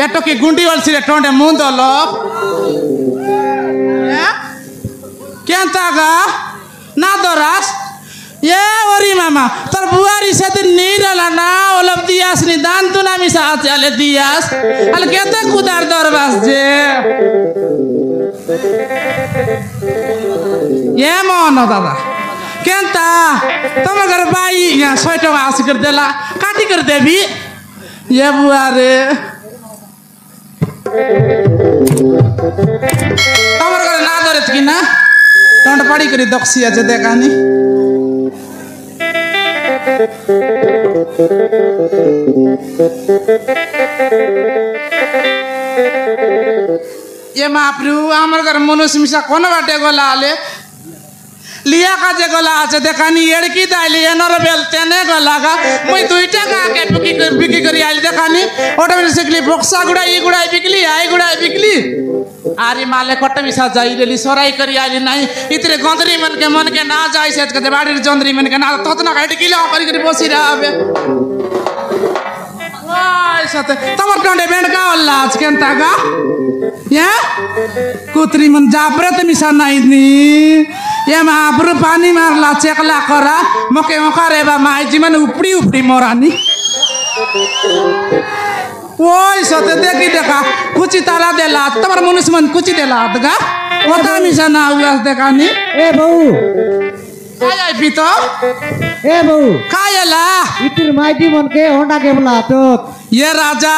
एटो की गुंडी वाली टोंडे मुंदो लो केंता गा ना दोरास ये ओरी मामा तर बुआरी से दिन नीरला ना ओलब दियास नि दान तू ना मिसा आले दियास अल केते कुदार दरबास जे ये मोनो दादा केंता तुम अगर बाई यहाँ सोइटो आस कर देला काटी कर देवी ये बुआरे तुम अगर ना दरत की ना टोंड पड़ी करी दक्षिया जे देखा नी ये महाप्रभु आमर घर मनुष्य मिसा कोन बाटे गोला आले लिया का जे गोला आछे देखानी एड़की दाइली एनर बेल तेने गोला का मुई दुईटा का के बिकी करी आइली देखानी ऑटोमेटिकली बक्सा गुड़ाई बिकली आई गुड़ाई बिकली आरी माले कट्टे मिसा जाई लेली सोराई करी आइली नहीं इतरे गंदरी मन के ना जाई से कते बाड़ी जंदरी मन के ना ततना काट किलो करी बसी रहबे वाय सते तमर टंडे बेंडका वल्ला आज केंता गा या कुत्री मन जापरे त मिसा नाही नी ये महाप्रभु पानी मारला चेकला करा मके मकारे बा माई मन उपड़ी मोरानी ओय सते देखी देखा कुची ताला देला तमर मनुष्य मन कुची देला दगा ओता मिसा ना हुआ देखानी ए बहू काय पितो ए बहू कायला इतिर माइजी मन के होंडा के बोला तो ये राजा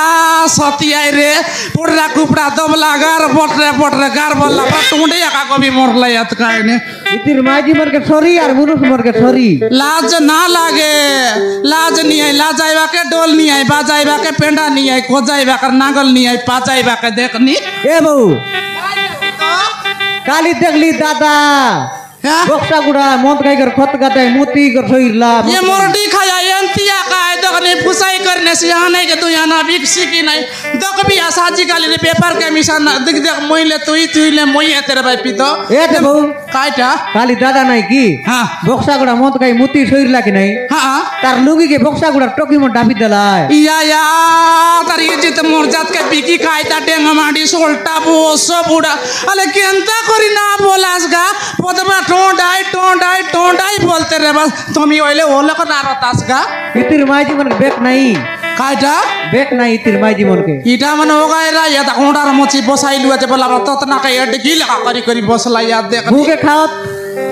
सतिया रे पुडरा कुपड़ा दबला गार पोटरे गार बोला टुंडे का कभी मोरला यात कायने इतिर माइजी मन के छोरी और मनुष्य मन के छोरी लाज ना लागे लाज नहीं है लाज आइबा के डोल नहीं है बाजाइबा के पेंडा नहीं है खोजाइबा के नागल नहीं है पाजाइबा के देखनी ए बहू काली देखली दादा बक्सा गुड़ा मोत गाय कर खत गाते मोती कर सोइला ये मोरडी खाया एंतिया का है दखने फुसाई करने से यहाँ नहीं के तू यहाँ ना विकसी की नहीं दक भी आसाजी काली रे पेपर के मिशन देख देख मोइले तू ले मोई है तेरे भाई पितो ए ते बहु काटा काली दादा नहीं की हां बक्सा गुड़ा मोत गाय मोती सोइला की नहीं हां तार लुगी के बक्सा गुड़ा टोकी में डाबी दला या तारी जित मोर जात के बिकी खाइता टेंग माडी सोल्टा बोसो बुड़ा अले केंता करी ना बोलास गा पदमा टोंडाई बोलते रे बस तुम ओले ओले को नारतास गा इतिर माइजी मन बेक नहीं काटा बेक नहीं इतिर माइजी मन के इटा मन होगा रा या ता ओंडार मोची बसाइलु ते बोला ततना का एड गिल का करी बसला याद देख गु के खाओ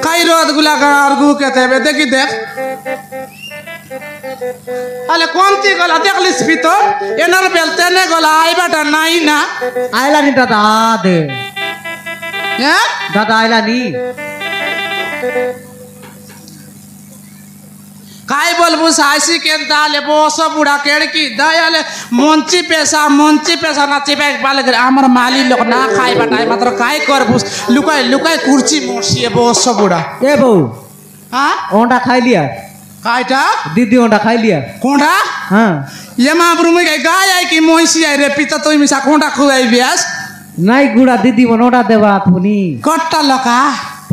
काई रोद गुला का और गु के ते देखी देख अले कोनती गला देखलिस पितो एनर बेलते ने गला आइबाटा नाही ना आइला नि दादा दे या दादा आइला नि काय बोलबू सासी के दाले बोसो बुढ़ा केड़की दयाले मंची पैसा ना चिपे पाले करे हमर माली लोग ना खाई बटाई मात्र काय करबू लुकाई कुर्सी मोरसी बोसो बुढ़ा ए बहू हां ओंडा खाई लिया कायटा दीदी ओंडा खाई लिया कोंडा हां ये महाप्रभु में गाय आई कि मोइसी आई रे पिता तो मिसा कोंडा खुआई बियास नहीं गुड़ा दीदी मनोडा देवा थुनी कट्टा लका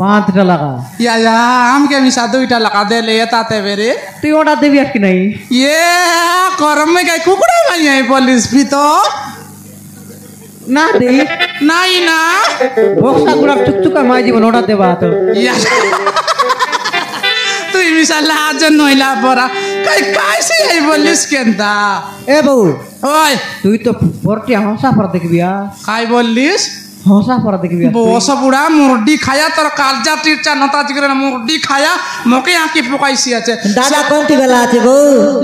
5 लगा या हम के मिसा 2 लका दे ले ताते बेरे तू ओंडा देवी कि नहीं ये करम में गाय कुकुड़ा नहीं आई पुलिस पितो ना दे नहीं ना बक्सा गुड़ा चुकचुका माइजी मनोडा देवा तो या तू मिसा लाज नइला परा काय से आई पुलिस केंता ए बहू ओय तू तो पोरटी हंसा पर देखबिया काय बोलिस हंसा पर देखबिया बोस बुढ़ा मुर्डी खाया तोर कालजा टीचा नता जिगरे मुर्डी खाया मोके आंकी पुकाइसी আছে दादा कोनती गला আছে गो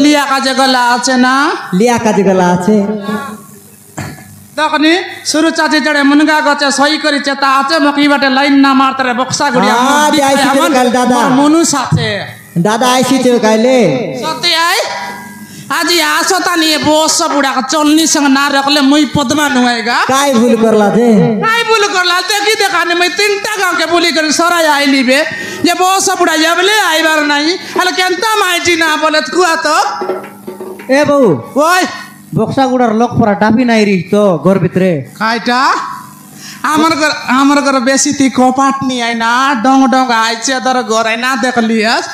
लिया का जगला আছে ना लिया का गला আছে तखनी सुरु चाची जड़े मुनगा गचे सही करी चेता আছে मकी बाटे लाइन ना मारते रे बक्सा गुड़िया मुर्डी खाया काल दादा मनु साथे दादा आइसी तो काले सत्य आई आज आसता नहीं बोस बुढ़ा का चलनी संग ना रखले मुई पदमा नुआएगा काय भूल करला थे काय भूल करला देखी देखाने मैं 3टा गांव के बोली कर सराय आइली बे ये बोस बुढ़ा जबले आइबार नहीं हले केंता माइजी ना बोलत कुआ तो ए बहू ओय बक्सा गुड़ार लोक पर डाबी नहीं रही तो घर भितरे कायटा हमर घर बेसी ती कोपाट नहीं आई ना डोंग आइचे दर घर आई ना देख लियस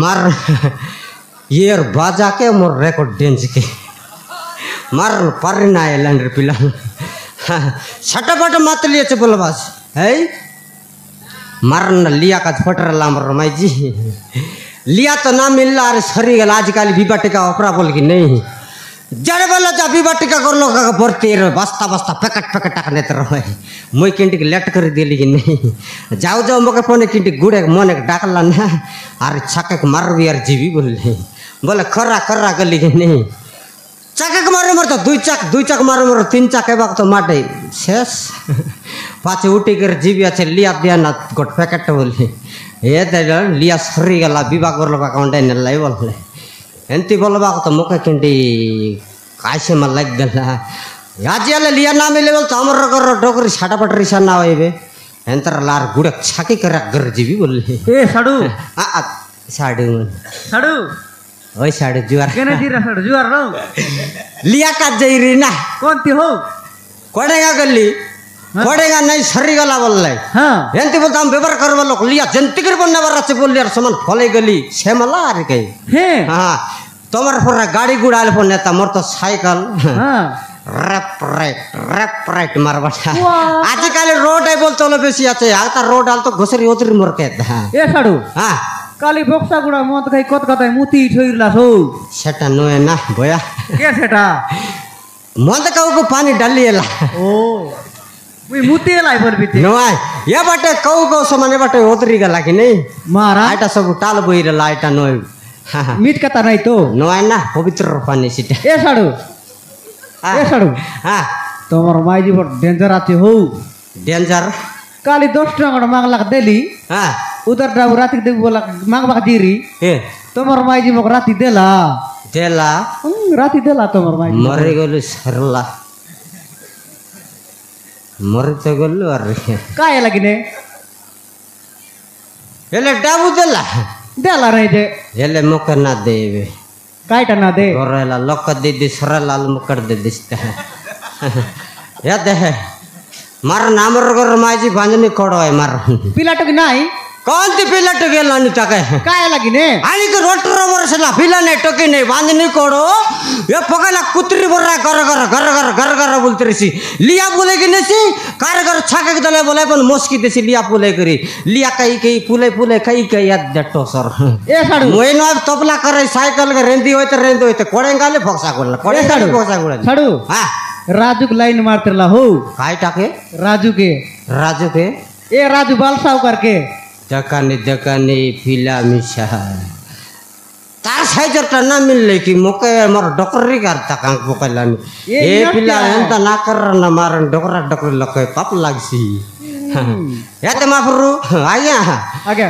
मार ये बाजा के मोर रेकॉर्ड डेंस के मार परिना लंडर पिला छटपट मत लिए चे बोलबास है मारन लिया का फटर लामर माई जी लिया तो ना मिल रहा अरे सरी गल आजकल विवाटिका अपरा बोल की नहीं जड़ बोला जा विवाटिका कर लो का भरते रहे बस्ता बस्ता पैकेट पैकेट टाकने रहे मुई किंटी के लेट कर दिली कि नहीं जाओ जाओ मके पने किंटी गुड़े मन एक डाकला ना अरे छक्के के मार भी यार जीवी बोले खर्रा खर्रा गली कि नहीं चक्के के मारे मर तो दुई चक मारे मर तीन चक के वक्त तो माटे शेष पाछे उठी कर जीवी अच्छे लिया दिया ना गोट पैकेट बोले ये दे लिया सरी गला विवाह कर लो का काउंटे न लाई बोले एंती बोलबा तो मुके किंटी कासे में लग गला याजियाले लिया ना मिले बोल तो हमर कर डोकरी छाटा पटरी सा ना होइबे एंतर लार गुड़े छाकी कर गर जीवी बोले ए साडू आ साडू साडू ओय साडू जुआर केने दिरा साडू जुआर रो लिया का जईरी ना कोनती हो कोडेगा गली कोडेगा नहीं सरी गला बोलले हां एंती बोलता हम व्यवहार कर बोलो लिया जंतिकर बनने वाला से बोल यार समान फले गली छेमला आर के हे हां तोमर पर गाड़ी गुड़ाल पर नेता मोर तो साइकिल हां रैप राइट मारबा आजकल रोड है बोलतो लो बेसी आछे आता रोड आल तो घसरी उतरी मोर के ए साडू हां काली बक्सा गुड़ा मत खाई कत कत मुती ठोइला छौ सेटा नोए ना भया के सेटा मन काउ को पानी डालिएला ओ मुई मुती लाई पर बिते नोए ये बाटे काउ को समान बाटे उतरी गला कि नहीं मारा आटा सब टाल बोइरला आटा नोए मीट कता नहीं तो नोए ना पवित्र पानी सिटा ए साडू हां तोमर माई जी बड़ डेंजर आते हो डेंजर काली 10 टका मांगला देली हां उधर डाबू राती दे बोला मांगबा जीरी ए तोमर माई जी मक राती देला राती देला तोमर माई मरे गलु सरला मरे तो गलु अरे काय लागिने एले डाबू देला देला नहीं दे एले मुक ना देवे कायटा ना दे गोरेला लोक दे दे सरला मुकर दे दिसता या दे मार नामर गोर माजी बांजनी कोड़ो है मार पिलाटो की नाही कौन ती पिला टके लानी टके काय लागिने आनी के रोटर वर्षला पिला ने टके ने बांधनी कोड़ो ये पकला कुतरी बर्रा कर बोलते रसी लिया बोले कि नसी कारगर छाके के दले बोले पण मोस्की देसी लिया बोले करी लिया कई पुले कई याद डटो सर ए साडू मोय न तपला करे साइकिल के रेंदी होय त कोडेंगाले फोक्सा कोला कोडे साडू फोक्सा कोला साडू हां राजू के लाइन मारतेला हो कायटाके राजू के ए राजू बालसाव करके दकानी फिला मिसा तार साइजरटा ना मिलले कि मोके मोर डोकरी करता कांक पोकलानी ए पिला एंता ना कर ना मारन डोकरी लके पाप लागसी याते माफरू आगे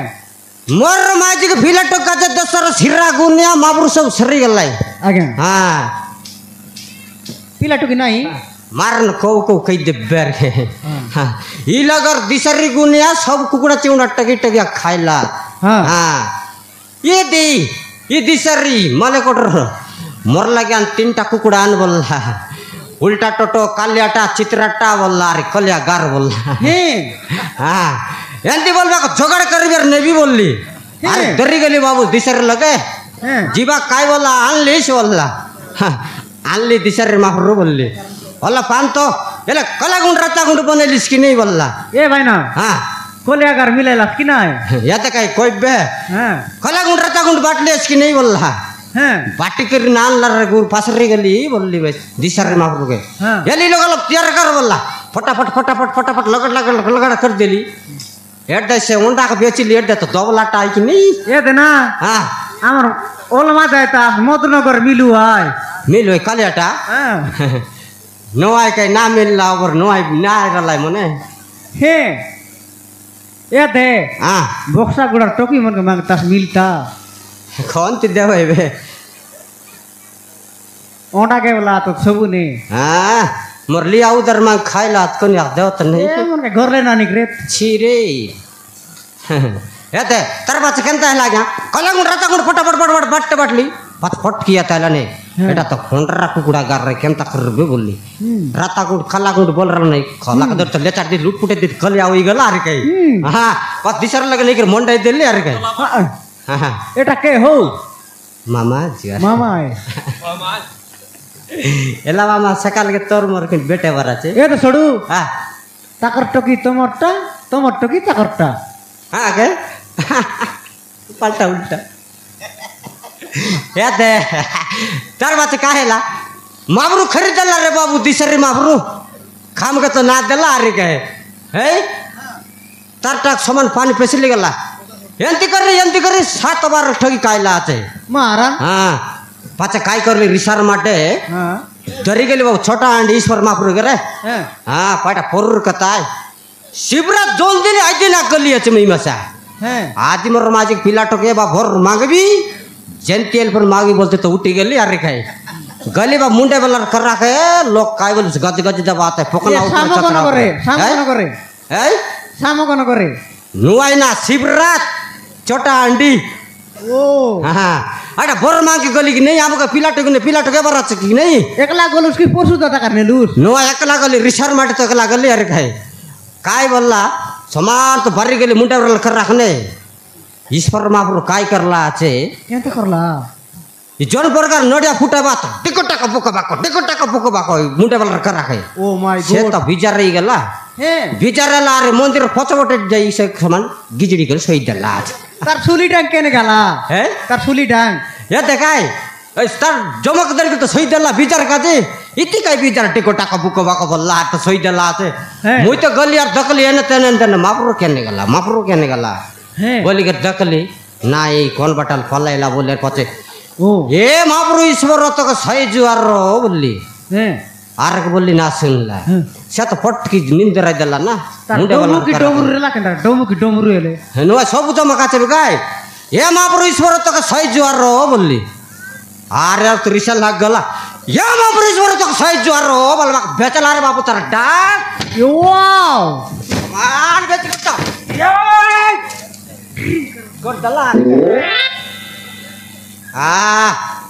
मोर माजी के फिला टोका जे दसर सिरा गुनिया माफरू सब सरी गलाई आगे हां पिला टोकी नहीं मारन को कई दे बेर के हां ई लगर दिसरी गुनिया सब कुकुड़ा चिउना टकी टकी खाइला हां ये दे ये दिसरी माले कोटर मोर लगे तीनटा कुकुड़ा आन बोलला उल्टा टोटो कालियाटा चित्राटा बोलला अरे कलिया गार बोलला हां एंती बोलबा जोगाड़ करबेर नेबी बोलली अरे डरी गेली बाबू दिसरी लगे जीवा काय बोलला आनलीस बोलला आनली दिसरी माफरू बोलली बोलला पान तो एला कलागुंड रत्तागुंड बनेलिस कि नहीं बोलला ए भाई ना हां कोलियागार मिलेला कि ना याते काय कोई बे कलागुंड रत्तागुंड बाटलेस कि नहीं बोलला बाटी कर नान लर गुर पासरी गली बोलली बस दिसरी माफरू के एली लोगल तैयार कर बोलला फटाफट लगड़ कर देली एड से उंडा का बेची लेट दे तो दबलाटा आई कि नहीं ए देना हां हमर ओलमा जायता मोदनगर मिलू आय मिलू कालियाटा नो आय कई ना मिलला और नो आय ना आयला मने हे ए दे हां बक्सा गुड़ा टोकी मन के मांगता मिलता कौन ती देवे बे ओंडा के बोला तो सबू ने हां मोर लिया उधर मांग खाइला कोन याक देव त नहीं ए मन के घर ले ना निकरे छी रे एते तरबाच केनता लागा कलागुंड रत्तागुंड फटाफट बट बाटली फटफट किया ताला ने एटा तो खोंडरा कुकुड़ा गार रे केनता करबे बोलली रत्तागुंड कलागुंड बोल रहा नहीं खला के तो लेचार दी लूट पुटे दी कलिया होई गला अरे कई हां पत दिसर लगे नहीं के मोंडा देली अरे कई हां एटा के हो मामा जी मामा है एला मामा सकाल के तोर मोर के बेटे बरा छे ए तो छोड़ू हां ताकर टोकी तमर टोकी ताकरटा हां के पलटा उल्टा याते तार बात काहेला माबरू खरीदला रे बाबू दिसरी माबरू खाम के तो ना देला अरे कहे हे तार टाक सामान पानी पेसली गला एंती कर 7 बार ठगी कायला आते मारा हां पाछे काय करली रिसार माटे हां डरी गेली बाबू छोटा अंड ईश्वर माफरू करे हां पाटा पोर कताय शिवरात जोल दिली आजी ना गली अछि मी मसा आदि मोर माजिक पिला टोके बा भोर मांगबी जेंतियल पर मांगी बोलते तो उठी गेली अरे खाई गली बा मुंडे बलर कर रखे लोग काय बोल गज जब आते पोकना ऊपर चक्रा करे है सामो कोन करे नुआई ना शिवरात छोटा अंडी ओ हां अरे भोर मांगी गली की नहीं हमका पिला टोके बरा की नहीं एकला गोल उसकी पोसु दाता करने लूस नुआ एकला गली रिसार माटे तो एकला गली अरे खाई काय बोलला समान तो भरी गेली मुंडे बलर कर रखने ईश्वर माफरू काय करला आछे केंत करला ई जन प्रकार नडिया फुटा बात टिकटा का पोको बाको मुंडे बलर कर रखे ओ माय गॉड से तो बिचार रही गला हे बिचारला अरे मंदिर पछबटे जाई से समान गिजड़ी गल सही दला तार सुली डांग केने गाला है तार सुली डांग या देखाय ए तार जमक दर के तो सही दला बिचार का जे इति काय बिचार टिकटा का पोको बाको बल्ला तो सही दला छे मुई तो गली यार दकली एने तेने माफरू केने गला बोली के दकली नाई कौन बटल फलाइला बोले कचे ओ ए महाप्रभु ईश्वर तो का सही जुआर रो बोली आर के बोली ना सुनला से तो फट की नींद राय दला ना मुंडे वाला की डोमुर रेला केंदा डोमुर एले नो सब तो मका चबे गाय ए महाप्रभु ईश्वर तो का सही जुआर रो बोली आरे तो रिसल लाग गला या महाप्रभु ईश्वर तो का सही जुआर रो बोल बेचला रे बाबू तार डाक यो वाओ मान बेच के यो कर दला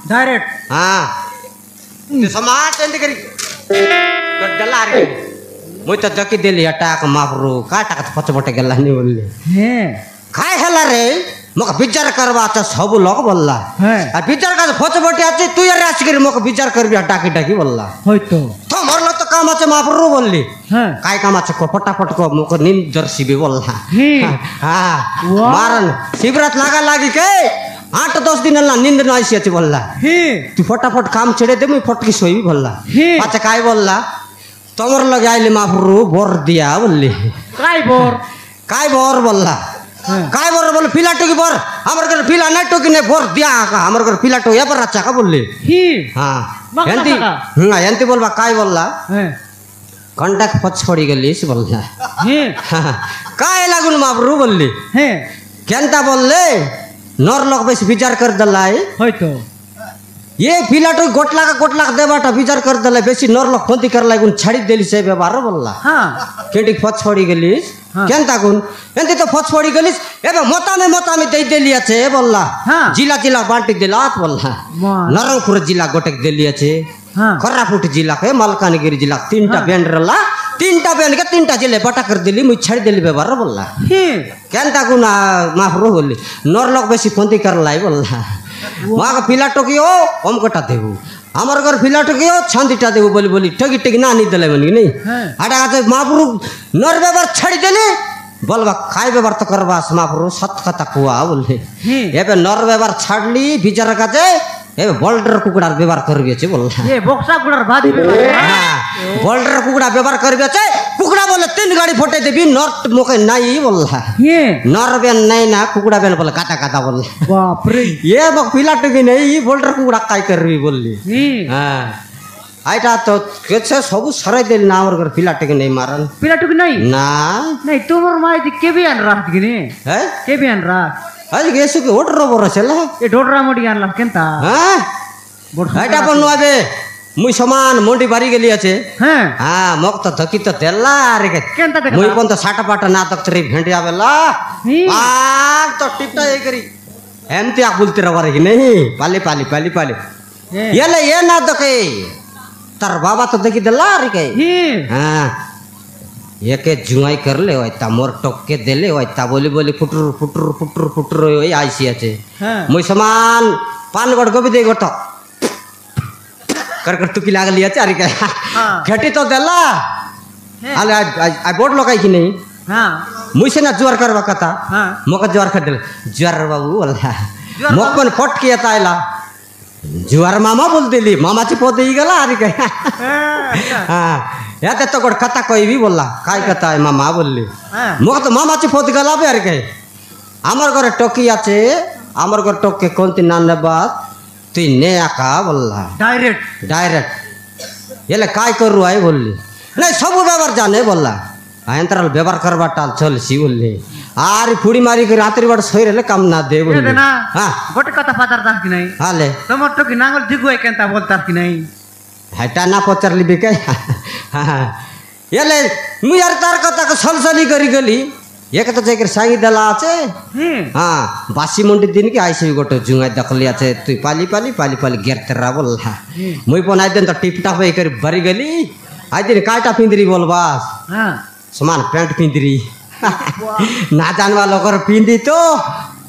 डायरेक्ट हां ते समाज एंदी करी कर दला रे मुई तो जकी देली अटाक माफरू काटा का पछबटे गेला नि बोलले हे काय हला रे मक विचार करबा त सब लोग बोलला आ विचार का पछबटे आछे तू यार आछ करी मक विचार करबी अटाकी टाकी बोलला होइतो तो मरलो तो काम आछे माफरू बोलली काय काम आछे को फटाफट को मक नींद जर्सी भी बोलला हां मारन शिवरात लागा लागी के 8-10 दिन ना नींद ना आइसी अच्छे बोलला तू फटाफट काम छेड़े दे मुई फटकी सोई बोलला अच्छा काय बोलला तमर लगे आइले महाप्रभु बोर दिया बोलली काय बोर बोलला काय बोर बोले पिला टोकी बोर हमर घर पिला नहीं टोकी ने बोर दिया का हमर घर पिला टोकी पर अच्छा का बोलली हां एंती बोलबा काय बोलला कंडक पछ पड़ी गलीस बोलला काय लागुन महाप्रभु बोलली केनता बोलले नर लोग बेस विचार कर दलाई হয়তো ये पिलाटो गोटला देबाटा विचार कर दलाई बेसी नर लोग फंती कर लागुन छाड़ी देली से व्यवहार बोलला हां केटी फछ पड़ी गलीस केनता गुन एंती तो फछ पड़ी गलीस एबे मोता में दे देली আছে बोलला जिला बांटी दिलात बोलला नरंगपुर जिला गोटेक देली আছে खरापुट जिला के मलकानगिरी जिला 3टा बैंड रला 3टा बैंड के 3टा जिले बटा कर दिली मुई छाड़ी देली व्यवहार बोलला केनता गुना महाप्रभु बोलली नर लोग बेसी फंती कर लाई बोलला मां का पिला टोकियो हम कटा देबू हमर घर पिला टोकियो छंदीटा देबू बोली टगी ना नी देले मनी नहीं आटा का महाप्रभु नर व्यवहार छाड़ी देली बोलबा काय व्यवहार तो करबास महाप्रभु सत कथा कुआ बोलले एबे नर व्यवहार छाड़ली विचार काते ए बोल्डर कुकुडार व्यवहार करबी আছে बोलला ए बक्सा कुकुडार बादी हां बोल्डर कुकुडा व्यवहार करबी আছে कुकुडा बोले 3 गाड़ी फोटे देबी नट मोके नाही बोलला ये नर बेन नाही ना कुकुडा बेन बोले काटा बोलला बाप रे ये बक पिला टकी नहीं बोल्डर कुकुडा काय करबी बोलली हां आइटा तो केछे सब सराय देल ना हमर घर पिला टकी नहीं मारन पिला टकी नहीं ना नहीं तुमर माई के बियान रात गिने है के बियान रात आज गेसु के ओटरो बरसेला ए डोडरा मोडी आनला केनता हां এটা বন আবে মুই সমান মন্ডি বাড়ি গেলি আছে হ্যাঁ হ্যাঁ মক তো ধকি তো দেলা আরে কেনতা দেখ মুই কোন তো সাটা পাটা না তকরি ভেন্ডি আবেলা আর তো টিপটা এই করি এমতি আ বলতে রবারে কি নেই পালি এলে এ না দকে তার বাবা তো দেখি দেলা আরে কে হ্যাঁ एके जुआई कर ले होता मोर टोक के देले होता बोली फुटर ओई आईसी আছে মই समान पानगढ़ गोबी दे गोतो कर तुकी लागली আছে আরে কে घटी तो देला आले आई बोर्ड लगाई कि नहीं हां मुइसे ना जुआर करवा कथा हां मोका जुआर कर देले जुआर बाबू बोला मोकन फट के आइला जुआर मामा बोल देली मामाची पद ही गला अरे के हां याते तो गोड कथा कोई भी बोलला काय कथा है मामा बोलली मोक तो मामाची पद गला बे अरे के हमर घरे टोकी আছে हमर घर टोक के कोनती नाने बात তুই নে আকা বললা ডাইরেক্ট এলে काय करू आई बोलली नहीं सब व्यवहार जाने बोलला आयंतराल व्यवहार करबा टाल चलसी बोलली आर फुड़ी मारी के रात्रि बड़ सोई रहले काम ना दे बोलली हां गोटे कथा फादर दा कि नहीं हाले तमर तो कि नांगल दिगुए केनता बोलता कि नहीं हटा ना पचरली बेके हां एले मु यार तार कथा को सलसली करी गली एक तो जेकर सांगी दला আছে हां बासी मंडी दिन के आइसे गोटे जुंगा दखली আছে তুই पाली गेरतरा बोलला मुई पन आइ दिन तो टिपटा पे कर भरी गली आइ दिन काटा पिंदरी बोलबास हां समान पैंट पिंदरी ना जानवा लोगर पिंदी तो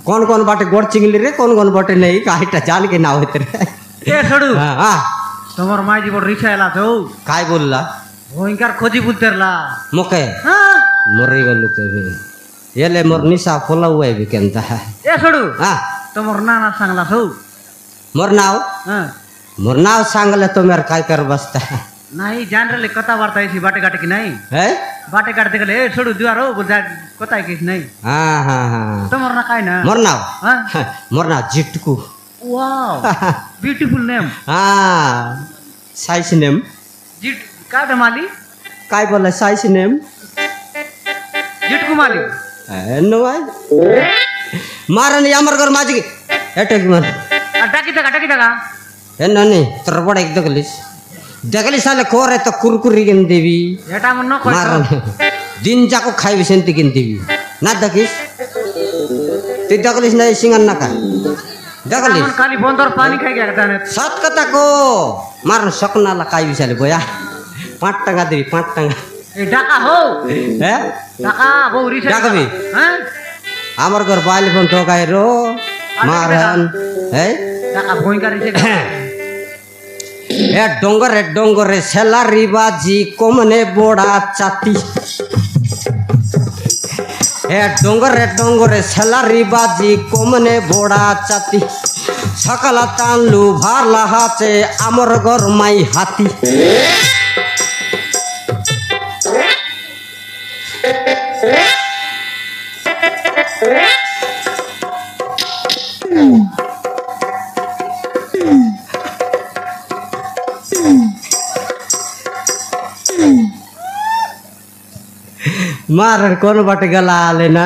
कौन बाटे गोड़ चिंगली रे कौन बाटे नहीं काटा जान के ना होत रे ए छड़ू हां तमर माई जी बड़ रिछायला तो काय बोलला भयंकर खोजी बुलतेरला मोके हां मरे गलु के एले मोर निशा खोला हुआ है केनता ए छोड़ू हां तमर नाना सांगला छौ मोर नाव सांगले तो मेर काय कर बसता नहीं जान रे कथा वार्ता ऐसी बाटे काटे की नहीं है बाटे काट देखले ए छोड़ू दुआरो बुझा कथा की नहीं हां तमर ना काय ना मोर नाव जिटकू वाओ ब्यूटीफुल नेम हां साइज नेम जिट का दमाली काय बोले साइज नेम जिटकू माली नो भाई मारन यामर घर माजी एटे की मन टाकी तका ए ननी तर बड़ एक देखली साले कोरे तो कुरकुरी गिन देवी एटा मन न मारन दिन जाको खाइबे सेंती गिन देवी ना देखिस ती देखलिस नहीं सिंगन ना का देखलिस खाली बंदर पानी खाइ गया जाने सात कथा को मारन सकना ला खाइबे साले बोया 5 टका देवी 5 टका ए डाका हो हे डाका बौरी से डाका भी हैं हमर घर बाइल फोन तो गायरो मारन है डाका फोन करी से ए डोंगर रे सेलारी बाजी कोमने बोड़ा चाटी হে ডঙ্গরে সেলারি বাজি কমনে বোড়া চাতি সকালা টানলু ভারলা হাচে আমর ঘর মাই হাতি मार कौन बाटे गला आले ना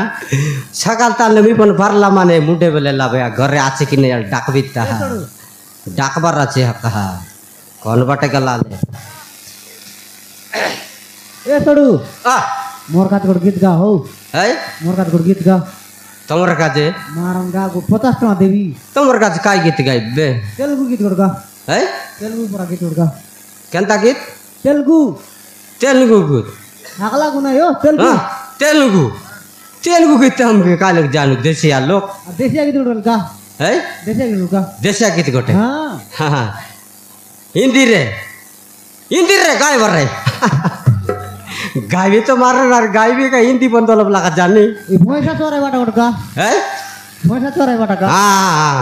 सकाल ताले मी पण भरला माने मुंडे बेले लावे घरे आचे कि नहीं डाक बिता डाकबार आचे कहा कौन बाटे गला आले ए सडू आ मोर खात गोड गीत गा हो है मोर खात गोड गीत गा तमर काजे मारन गा गो 50 टका देवी तमर काजे काय गीत गाइबे तेलुगु गीत गोड गा है तेलुगु पर गीत गोड गा केनता गीत तेलुगु तेलुगु गीत अगला गुना यो तेलुगु हां तेलुगु तेलुगु गीत हम के काले जानू देसिया लोग देसिया गीत गोड गा है देसिया गीत गा देसिया गीत गोटे हां हां हिंदी रे गाय बर रे गायबी तो मारन और गायबी का हिंदी बंदोलब लगा जानी ए मोयसा चोरे बाटा गोड गा है मोयसा चोरे बाटा गा हां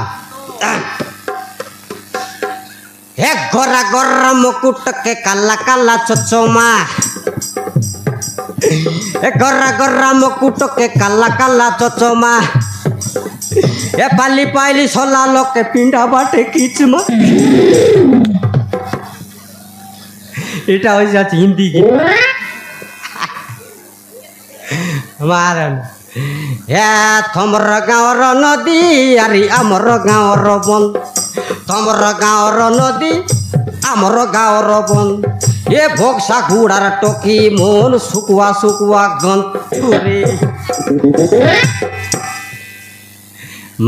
हे गोरा गोरा मुकुट के काला काला चचोमा हे गोरा गोरा मुकुट के काला काला चचोमा हे पाली पाली सोला लोग के पिंडा बाटे किचमा এটা হয়ে যাচ্ছে হিন্দি গীত মারন হে থমর গাঁৱৰ নদী আরি আমার গাঁৱৰ বন থমর গাঁৱৰ নদী আমার গাঁৱৰ বন এ ভোগসা ঘোড়ার টকি মন শুকুয়া শুকুয়া গন্তরে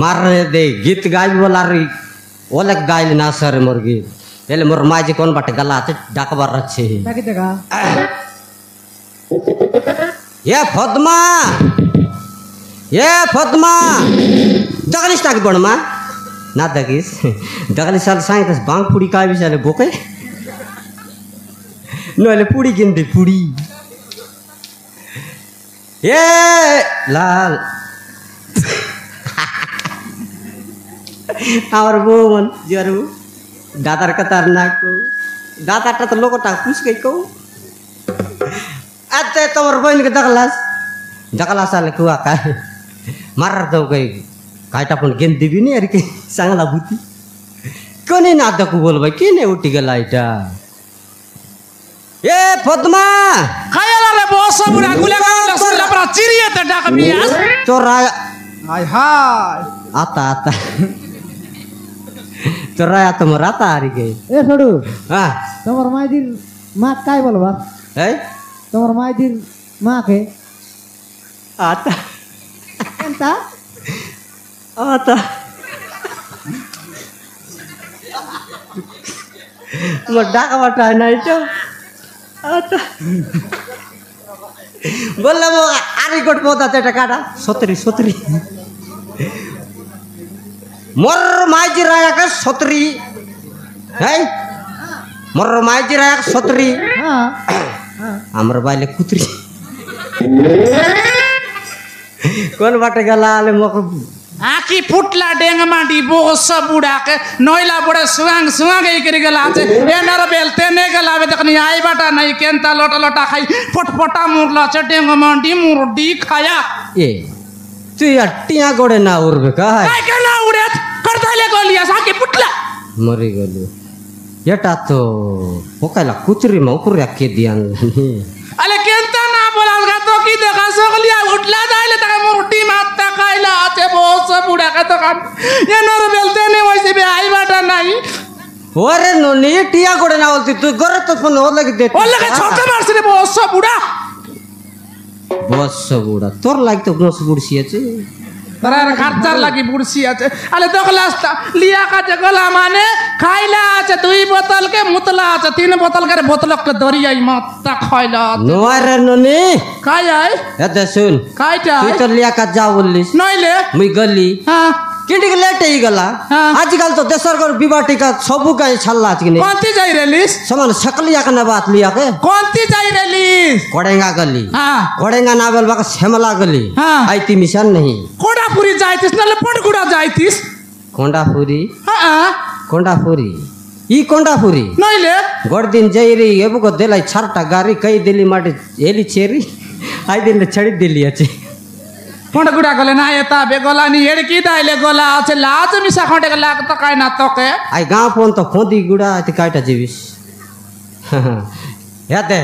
মারে দে গীত গাইব বলারি ওলেক গাইল না সর মোর গীত एले मोर माजी कौन बाटे गला आते डाकबार रच्छे ताकि देगा ये फदमा दगलिस ताकि बणमा ना दगिस दगलिस साल साई तस बांग पुड़ी का बिचारे बोके नोले पुड़ी गिंदी पुड़ी ये लाल और वो मन जरू दातार खतरनाक को दातार तो लोग पूछ गई को अते तोर बहन के दगलास आले कुआ का मार दो गई काटा पण गेन दिबी नहीं अरे के सांगला बुती कोनी ना दकु बोल भाई केने उठी गला इटा ए फदमा खायला रे बॉस बुरा गुले का सुनला पर चिरिए त डाक बियास तोरा हाय हाय आता तोरा तो मराता आ रही गई ए सडू हां तमर मायदीर माँ काय बोलबा है तमर मायदीर माँ के आता एंता आता मोटा का बटा नहीं तो आता बोल वो आरी गोट पोता तेटा काटा सोतरी मोर माइजी राया का सोतरी है मोर माइजी राया का सोतरी हां हमर बाले कुतरी कौन बाटे गला आले मोक आखी फुटला डेंग माटी बोस बुढ़ा के नोइला बुढ़े सुवांग गई करी गला से ए नर बेलते ने गला बे तकनी आई बाटा नहीं केनता लोटा खाई फटफटा मुरला से डेंग माटी मुरडी खाया ए तू अट्टिया गोड़े ना उड़बे का है काय के ना उड़े करताले गोलिया साकी फुटला मरी गलो येटा तो पोकाला कुतरी मौकुर के दियान अले केनता ना बोलाल का तो की देखा सकलिया उठला जाइले तक मुरडी मारता खाइला से बोस बुढ़ा का तो काम ये नर बेलते ने वैसे भी आई बाटा नहीं ओरे नो नी टिया गोड़े ना बोलती तू गोरे तो फोन हो लगे दे ओ लगे छोटे मार से बोस बुढ़ा बस बुढ़ा तोर लाग तो बस बुढ़सी আছে তোরা খরচার লাগি বুড়ছি আছে আলে দেখলাস লিয়া কাছে গলা মানে খাইলা আছে 2 বোতল কে মুতলা আছে 3 বোতল করে বোতল কে দরিয়াই মাত্তা খাইলা নোয়ারে ননি খাই আই এতে শুন খাইটা তুই তো লিয়া কাজ যা বললিস নইলে মুই গলি হ্যাঁ কিন্তু লেট হয়ে গেলা আজকাল তো দেশের ঘর বিবাহ টিকা সবু গায়ে ছাড়লা আজকে নেই কোনটি যাই রেলিস সমান सकलिया का बात लिया के কোনটি যাই রেলিস कोड़ेंगा गली হ্যাঁ कोड़ेंगा ना बोल बाका श्यामला गली हाँ। आईती मिशन नहीं কোড়াপুরি যাইতিস নালে পটগুড়া যাইতিস कोंडापुरी হ্যাঁ कोंडापुरी ई कोंडापुरी নইলে गोड़ दिन जईरी एबुको देलाई छरटा गाड़ी कई दिल्ली माटे एली चेरी आई दिन छड़ी दिल्ली আছে পটগুড়া গলে না এটা বেগলা নি এড়কি দাইলে গলা আছে লাজ মিশা খটে গলা তো কাই না তোকে आई गांव फोन तो खोदी गुड़ा ते काटा जीविस याते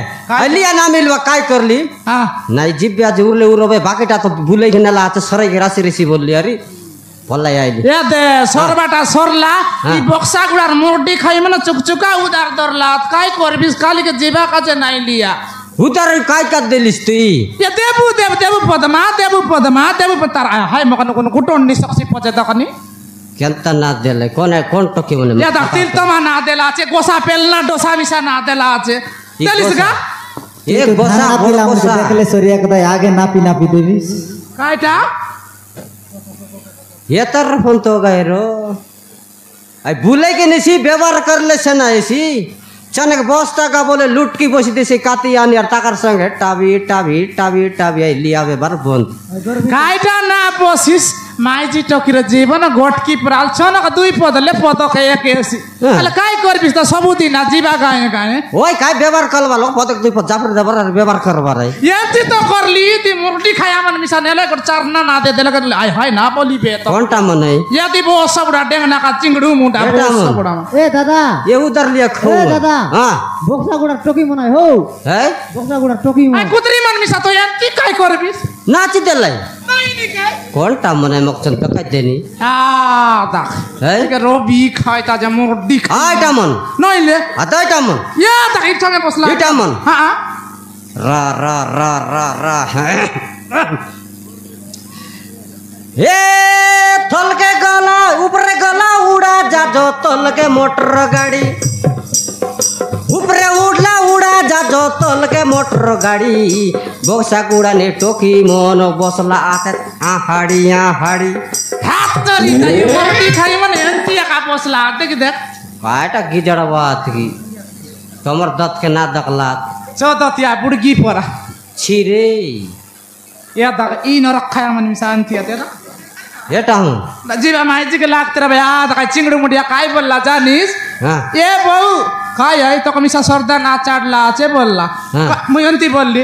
अलिया ना मिलवा काय करली হ্যাঁ নাই জিব্বা যে উরলে উরবে বাকিটা তো ভুলে গেনা লা আছে সরাই রাশি রাশি বললি আরে বলাই আইলি এ দে সরবাটা সরলা এই বক্সা গুড়ার মোড়ি খাই মানে চুকচুকা উদার দরলা কাই করবিস কালিকে জিবা কাছে নাই লিয়া উদার काय কাট দিলিস তুই এ দেবু পদমা তার হাই মকন কোন কুটন নি সক্সি পচে দখনি কেনতা না দেলে কোন টকি মনে এ দা তিল তমা না দেলা আছে গোসা পেলনা ডোসা মিশা না দেলা আছে দেলিস গা এক বসা বড় বসা দেখলে সরিয়া কথা আগে নাপি দেবিস কাইটা ये तर फोन तो गए रो आई भूले के निसी व्यवहार कर ले से ना ऐसी चनक बस्ता का बोले लूट की बसी देसे काती आनी और ताकर संग टाबी आई लिया वे बर बंद কাইটা না বসিস মাইজি টকির জীবন গটকি প্রাল ছন দুই পদলে পদকে একে এসি তাহলে কাই করবিস তো সবুদিন না জিবা গায়ে গায়ে ओय काय व्यवहार करवा लो पदक दुई पद जाफर देबर व्यवहार करवा रे এমতি তো করলি তুই মুরটি খাই আমার মিশা নেলে কর চারনা না দে দেলে আই হয় না বলিবে তো कोनटा मने ইয়াদি বো সবড়া ডেংনা কা চিংড়ু মুন্ডা বো সবড়া এ দাদা ये उधर लिया खो এ দাদা हां বক্সা গুড়ার টকি মনে হয় হো है বক্সা গুড়ার টকি আই মনে কুতরি মান মিশা তো এমতি কাই করবিস नाची देलाई নাই নি কাই कोनटा मने मक्चन तो काय देनी আ দেখ है একে রবি খাই তা যে মুরটি খাই आटा मन নইলে आटा मन ইয়া দেখ ইচ্ছাকে বসলা এটা মন। হ্যাঁ रा रा रा रा रा ए थल के गला ऊपर गला उड़ा जा जो तल के मोटर गाड़ी ऊपर उड़ा जा जो तल के मोटर गाड़ी बक्सा गुड़ा ने टोकी मन बसला आते हाड़ी হাত ধরি তাই মুরটি খাই মানে এমতি একা বসলা দেখ দেখ काटा गिजड़ बात की तमर दत के ना दकला চৌদতিয়া বুড়গি পরা छिरे ইয়া দেখ ই নরক্ষায় আমার মিশা আনতি আছে না एटा हूं जीवा माहिती के लागते रे भैया काय चिंगड़ू मुडिया काय बोलला जानिस हां ए बहु काय है तो कमिसा सरदा ना चाडला আছে बोलला हाँ। मुई अंती बोलली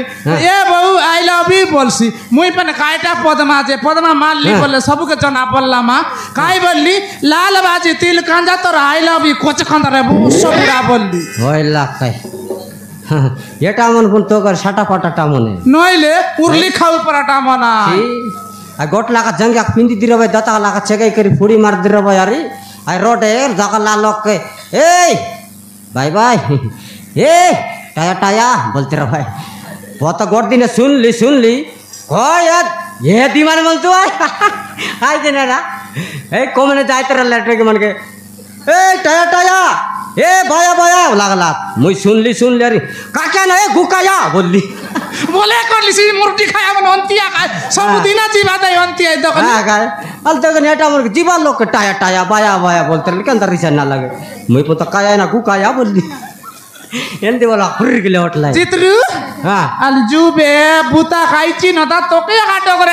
ए बहु आई लव यू बोलसी मुई पण कायटा पदमा আছে पदमा मानली हाँ। बोलले सबके जना बोलला मा काय बोलली लाल बाजी तिल कांजा तो आई लव यू कोच खंदा रे सब बुड़ा बोलली होइला काय एटा मन पुन तो कर साटा पाटा मने नइले उरली खाउ पराटा मना आ गोट लाका जंगा पिंदी दिरबे दता लाका चेगाई करी फुड़ी मार दिरबे यारी आई रोड एर जाका ला लोक के ए बाय बाय ए टाया बोलते रहो भाई बहुत गोट दिन सुन ली ओ यार ये दीवान बोल तू आई देना ना ए कोमने जायते रह लेटर के मन के ए टाया ए बाया लागला मुई सुन ली अरे काका ना ए गुकाया बोलली बोले करली सी मुर्टी खाया मन अंतिया खाय सब दिना जीवा दई अंतिया दखन हां गाय अल तक नेटा मोर जीवा लोक टाया बाया बोलते रह के अंदर रिसा ना लगे मुई पता काया ना गुकाया बोलली एंदी बोला फुर के होटला चित्रु हां अल जुबे बुता खाइची नता तोके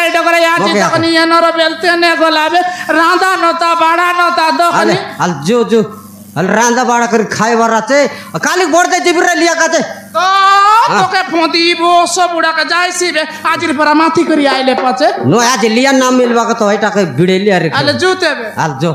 डगरे या मोके चितकनी एनर बेलते ने गोलाबे रांदा नता बाड़ा नता दखनी अल जो अल रांदा बाड़ा कर खाए बराते काली बोर्डे जिबरे लिया काते तो तोके फोंदी बो सब बुड़ा का जायसी बे आजिर पर माथी करी आइले पछे नो आज लिया नाम मिलवा का तो एटा के भिड़ेली अरे अल जूते बे अल जो